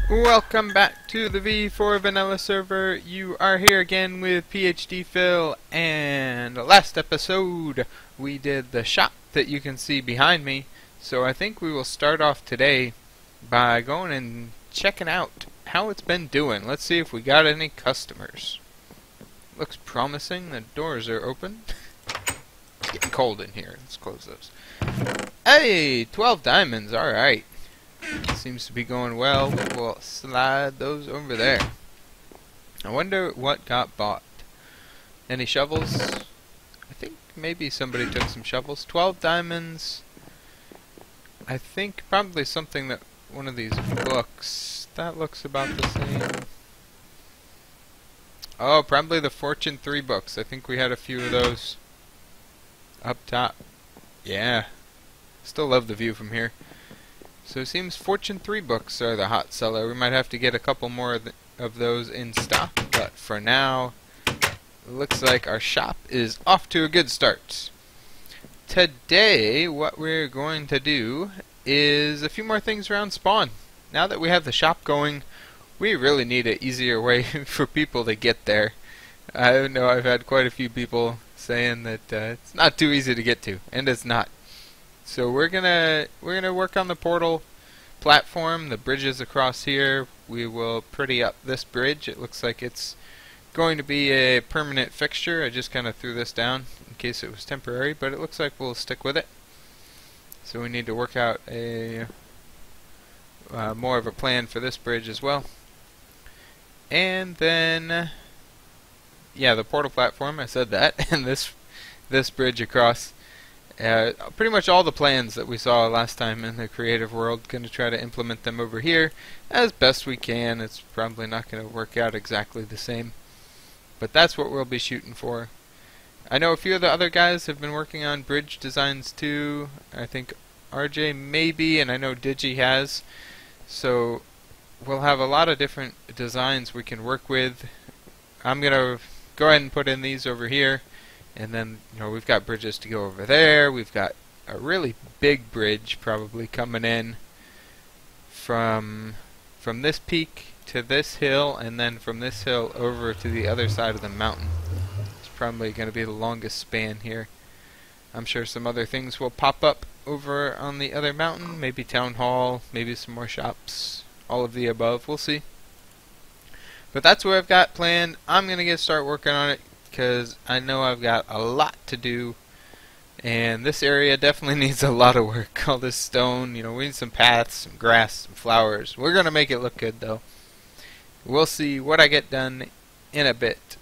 Welcome back to the V4 Vanilla server. You are here again with PhD Phil, and last episode we did the shop that you can see behind me. So I think we will start off today by going and checking out how it's been doing. Let's see if we got any customers. Looks promising. The doors are open. It's getting cold in here. Let's close those. Hey, 12 diamonds. Alright. Seems to be going well. We'll slide those over there. I wonder what got bought. Any shovels? I think maybe somebody took some shovels. 12 diamonds. I think probably something that one of these books. That looks about the same. Oh, probably the Fortune 3 books. I think we had a few of those up top. Yeah. Still love the view from here. So it seems Fortune 3 books are the hot seller. We might have to get a couple more of those in stock, but for now, it looks like our shop is off to a good start. Today, what we're going to do is a few more things around spawn. Now that we have the shop going, we really need an easier way for people to get there. I know I've had quite a few people saying that it's not too easy to get to, and it's not. So we're gonna work on the portal platform, the bridges across here. We will pretty up this bridge. It looks like it's going to be a permanent fixture. I just kind of threw this down in case it was temporary, but it looks like we'll stick with it. So we need to work out a more of a plan for this bridge as well. And then, yeah, the portal platform. I said that, and this bridge across. Pretty much all the plans that we saw last time in the creative world, going to try to implement them over here as best we can. It's probably not going to work out exactly the same, but that's what we'll be shooting for. I know a few of the other guys have been working on bridge designs too. I think RJ maybe, and I know Digi has. So we'll have a lot of different designs we can work with. I'm going to go ahead and put in these over here. And then, you know, we've got bridges to go over there. We've got a really big bridge probably coming in from this peak to this hill, and then from this hill over to the other side of the mountain. It's probably going to be the longest span here. I'm sure some other things will pop up over on the other mountain. Maybe town hall, maybe some more shops, all of the above. We'll see. But that's what I've got planned. I'm going to start working on it, because I know I've got a lot to do, and this area definitely needs a lot of work. All this stone, you know, we need some paths, some grass, some flowers. We're gonna make it look good though. We'll see what I get done in a bit.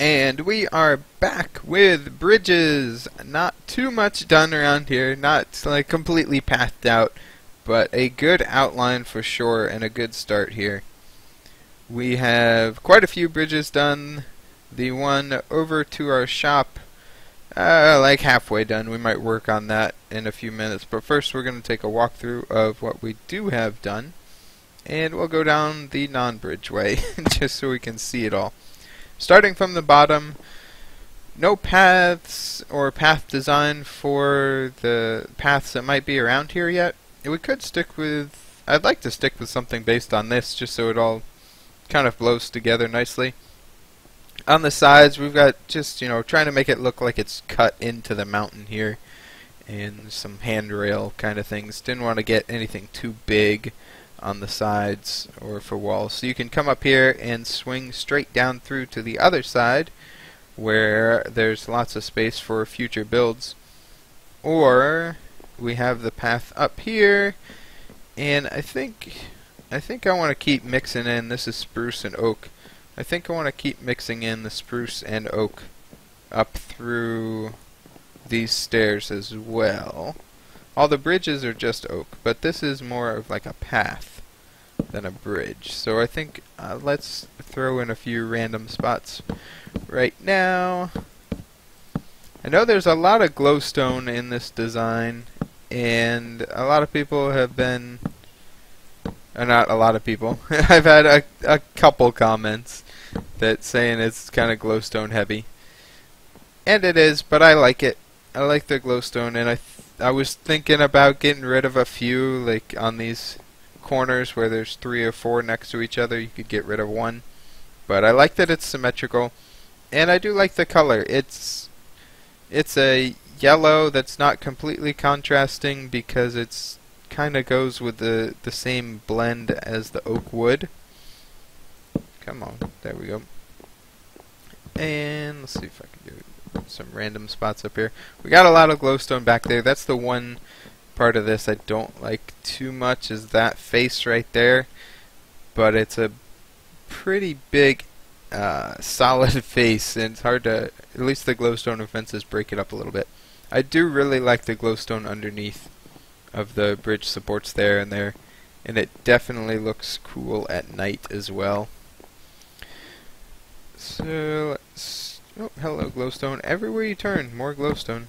And we are back with bridges. Not too much done around here, not like completely pathed out, but a good outline for sure and a good start here. We have quite a few bridges done. The one over to our shop, like halfway done. We might work on that in a few minutes. But first we're going to take a walkthrough of what we do have done. And we'll go down the non-bridge way, just so we can see it all. Starting from the bottom, no paths or path design for the paths that might be around here yet. We could stick with, I'd like to stick with something based on this, just so it all kind of blows together nicely. On the sides, we've got just, you know, trying to make it look like it's cut into the mountain here, and some handrail kind of things. Didn't want to get anything too big on the sides or for walls. So you can come up here and swing straight down through to the other side, where there's lots of space for future builds. Or we have the path up here, and I think I want to keep mixing in. This is spruce and oak. I think I want to keep mixing in the spruce and oak up through these stairs as well. All the bridges are just oak, but this is more of like a path than a bridge. So I think let's throw in a few random spots right now. I know there's a lot of glowstone in this design, and a lot of people have been... not a lot of people. I've had a couple comments that saying it's kind of glowstone heavy, and it is, but I like it. I like the glowstone, and I was thinking about getting rid of a few, like on these corners where there's 3 or 4 next to each other, you could get rid of one. But I like that it's symmetrical, and I do like the color. It's a yellow that's not completely contrasting because it's kind of goes with the same blend as the oak wood. Come on, there we go. And let's see if I can do some random spots up here. We got a lot of glowstone back there. That's the one part of this I don't like too much, is that face right there. But it's a pretty big solid face, and it's hard to, at least the glowstone fences break it up a little bit. I do really like the glowstone underneath of the bridge supports there, and it definitely looks cool at night as well. So let's, oh, hello glowstone. Everywhere you turn, more glowstone.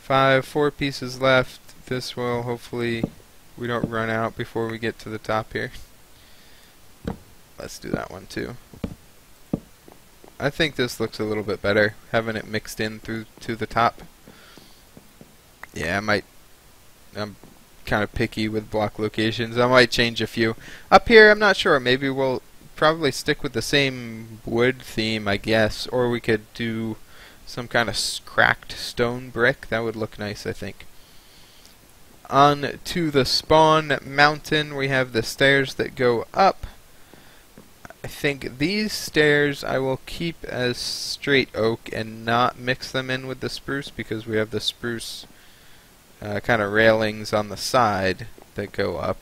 4 pieces left. This will, hopefully we don't run out before we get to the top here. Let's do that one too. I think this looks a little bit better, having it mixed in through to the top. Yeah, I'm kind of picky with block locations. I might change a few. Up here, I'm not sure. Maybe we'll probably stick with the same wood theme, I guess. Or we could do some kind of cracked stone brick. That would look nice, I think. On to the spawn mountain, we have the stairs that go up. I think these stairs I will keep as straight oak and not mix them in with the spruce, because we have the spruce kind of railings on the side that go up.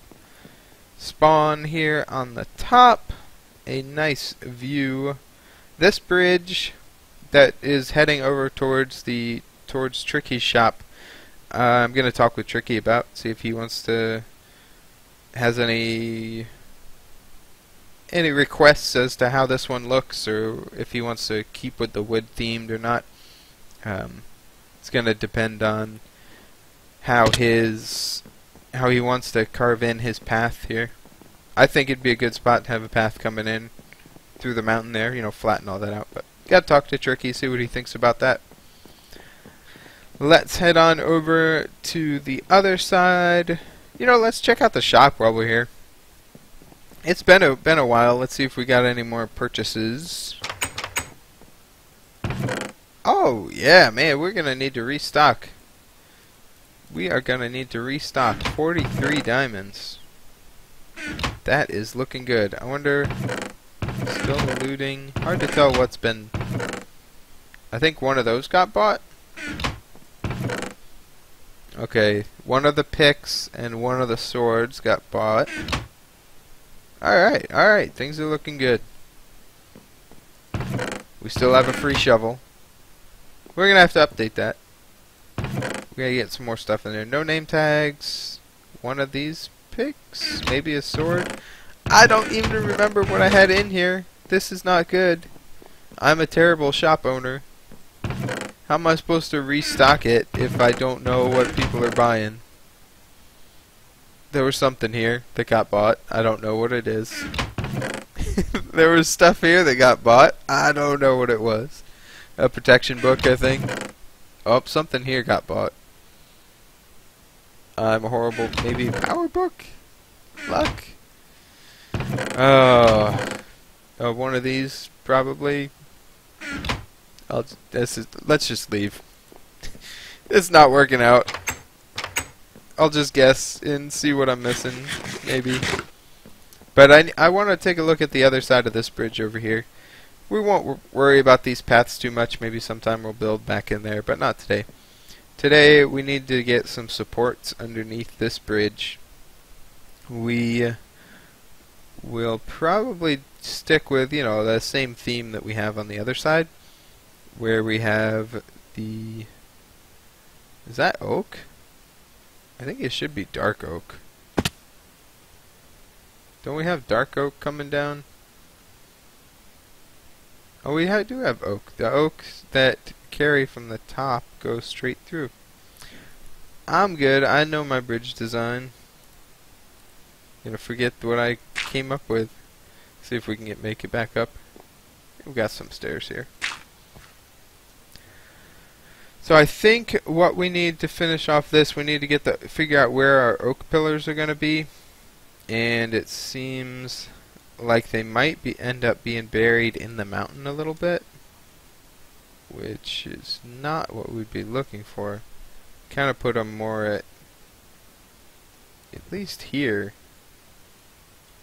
Spawn here on the top, a nice view. This bridge that is heading over towards Tricky's shop, I'm gonna talk with Tricky about, see if he wants to, has any requests as to how this one looks, or if he wants to keep with the wood themed or not. It's gonna depend on how he wants to carve in his path here. I think it'd be a good spot to have a path coming in through the mountain there, you know, flatten all that out. But gotta talk to Tricky, see what he thinks about that. Let's head on over to the other side. You know, let's check out the shop while we're here. It's been a while. Let's see if we got any more purchases. Oh yeah, man, we're gonna need to restock. We are gonna need to restock 43 diamonds. That is looking good. I wonder, still looting. Hard to tell what's been. I think one of those got bought. Okay, one of the picks and one of the swords got bought. Alright, things are looking good. We still have a free shovel. We're gonna have to update that. We gotta get some more stuff in there. No name tags. One of these picks. Maybe a sword. I don't even remember what I had in here. This is not good. I'm a terrible shop owner. How am I supposed to restock it if I don't know what people are buying? There was something here that got bought. I don't know what it is. There was stuff here that got bought. I don't know what it was. A protection book, I think. Oh, something here got bought. I'm a horrible... Maybe a power book? Luck? One of these, probably. Let's just leave. It's not working out. I'll just guess and see what I'm missing, maybe. But I want to take a look at the other side of this bridge over here. We won't worry about these paths too much. Maybe sometime we'll build back in there, but not today. Today we need to get some supports underneath this bridge. We will probably stick with, you know, the same theme that we have on the other side, where we have the... Is that oak? I think it should be dark oak. Don't we have dark oak coming down? Oh, we do have oak. The oaks that carry from the top go straight through. I'm good. I know my bridge design. Gonna forget what I came up with. See if we can make it back up. We've got some stairs here. So I think what we need to finish off this, we need to figure out where our oak pillars are going to be, and it seems like they might end up being buried in the mountain a little bit, which is not what we'd be looking for. Kind of put them more at least here,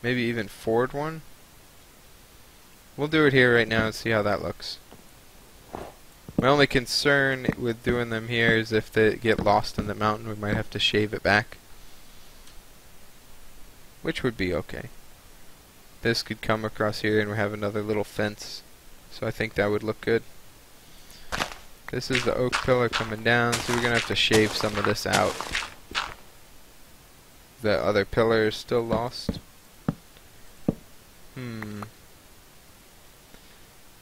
maybe even forward one. We'll do it here right now and see how that looks. My only concern with doing them here is if they get lost in the mountain, we might have to shave it back, which would be okay. This could come across here and we have another little fence, so I think that would look good. This is the oak pillar coming down, so we're gonna have to shave some of this out. The other pillar is still lost.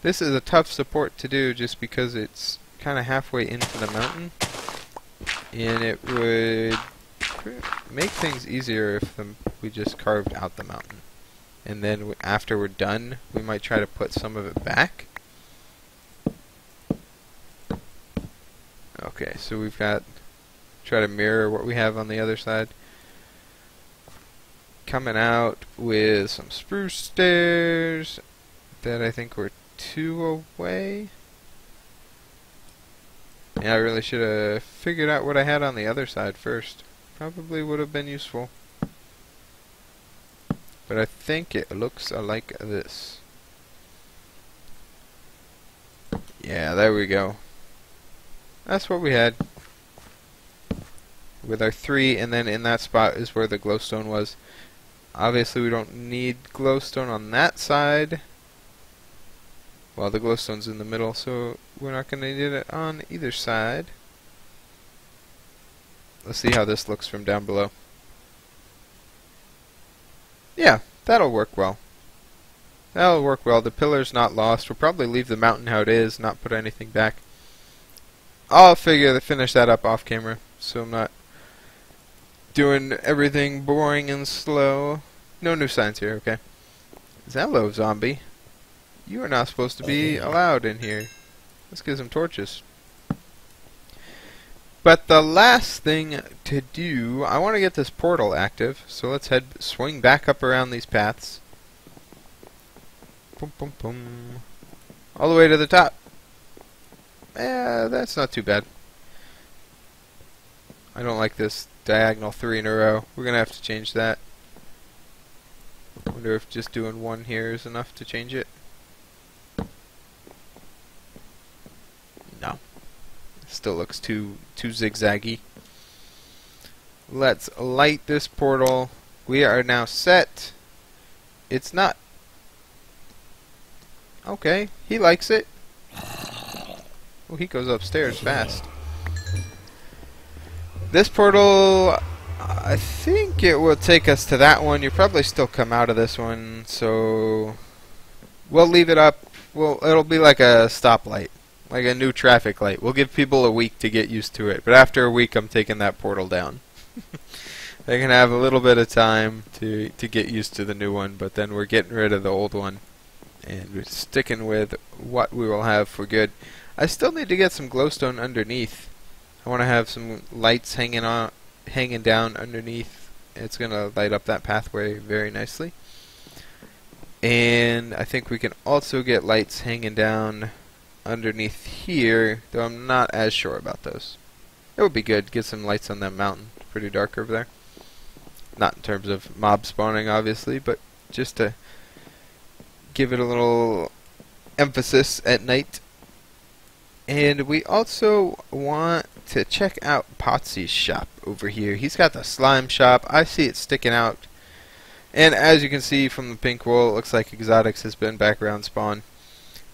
This is a tough support to do just because it's kind of halfway into the mountain, and it would make things easier if we just carved out the mountain. And then after we're done, we might try to put some of it back. Okay, so we've got, try to mirror what we have on the other side. Coming out with some spruce stairs that I think were 2 away. Yeah, I really should have figured out what I had on the other side first. Probably would have been useful. But I think it looks like this. Yeah, there we go. That's what we had. With our 3, and then in that spot is where the glowstone was. Obviously we don't need glowstone on that side. Well, the glowstone's in the middle, so we're not going to need it on either side. Let's see how this looks from down below. Yeah, that'll work well. That'll work well. The pillar's not lost. We'll probably leave the mountain how it is, not put anything back. I'll finish that up off camera, so I'm not doing everything boring and slow. No new signs here, okay? Hello, zombie. You are not supposed to be allowed in here. Let's get some torches. But the last thing to do, I want to get this portal active, so let's swing back up around these paths. Boom, boom, boom. All the way to the top. Yeah, that's not too bad. I don't like this diagonal 3 in a row. We're going to have to change that. I wonder if just doing 1 here is enough to change it. No. Still looks too zigzaggy. Let's light this portal. We are now set. It's not... Okay, he likes it. Oh, he goes upstairs fast. This portal, I think it will take us to that one. You'll probably still come out of this one, so we'll leave it up. It'll be like a stoplight, like a new traffic light. We'll give people a week to get used to it, but after a week, I'm taking that portal down. They can have a little bit of time to get used to the new one, but then we're getting rid of the old one, and we're sticking with what we will have for good. I still need to get some glowstone underneath. I want to have some lights hanging down underneath. It's going to light up that pathway very nicely. And I think we can also get lights hanging down underneath here, though I'm not as sure about those. It would be good to get some lights on that mountain. It's pretty dark over there. Not in terms of mob spawning, obviously, but just to give it a little emphasis at night. And we also want to check out Potsy's shop over here. He's got the slime shop. I see it sticking out. And as you can see from the pink wool, it looks like Exotics has been back around spawn.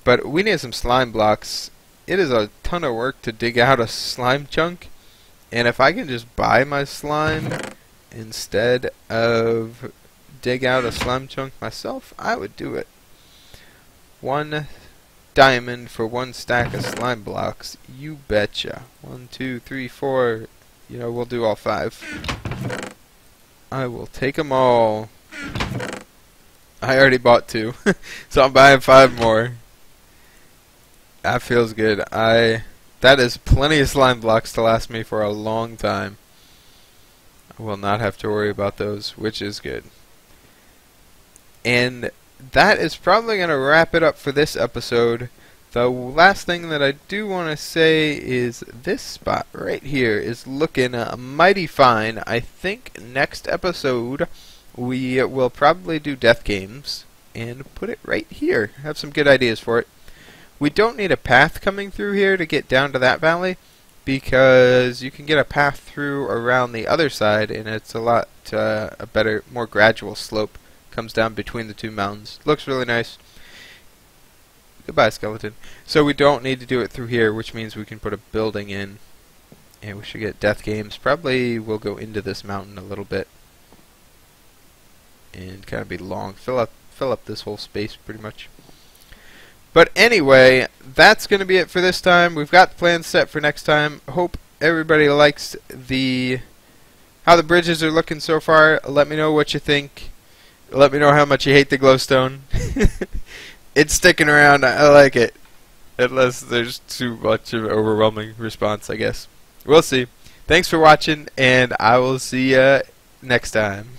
But we need some slime blocks. It is a ton of work to dig out a slime chunk. And if I can just buy my slime instead of dig out a slime chunk myself, I would do it. 1 diamond for 1 stack of slime blocks. You betcha. 1, 2, 3, 4. You know, we'll do all 5. I will take them all. I already bought 2, so I'm buying 5 more. That feels good. I That is plenty of slime blocks to last me for a long time. I will not have to worry about those, which is good. And that is probably going to wrap it up for this episode. The last thing that I do want to say is this spot right here is looking mighty fine. I think next episode we will probably do death games and put it right here. I have some good ideas for it. We don't need a path coming through here to get down to that valley, because you can get a path through around the other side, and it's a lot a better, more gradual slope. Comes down between the two mountains. Looks really nice. Goodbye, skeleton. So we don't need to do it through here, which means we can put a building in, and we should get death games. Probably we'll go into this mountain a little bit and kind of be long. Fill up this whole space pretty much. But anyway, that's going to be it for this time. We've got the plans set for next time. Hope everybody likes how the bridges are looking so far. Let me know what you think. Let me know how much you hate the glowstone. It's sticking around. I like it. Unless there's too much of an overwhelming response, I guess. We'll see. Thanks for watching, and I will see you next time.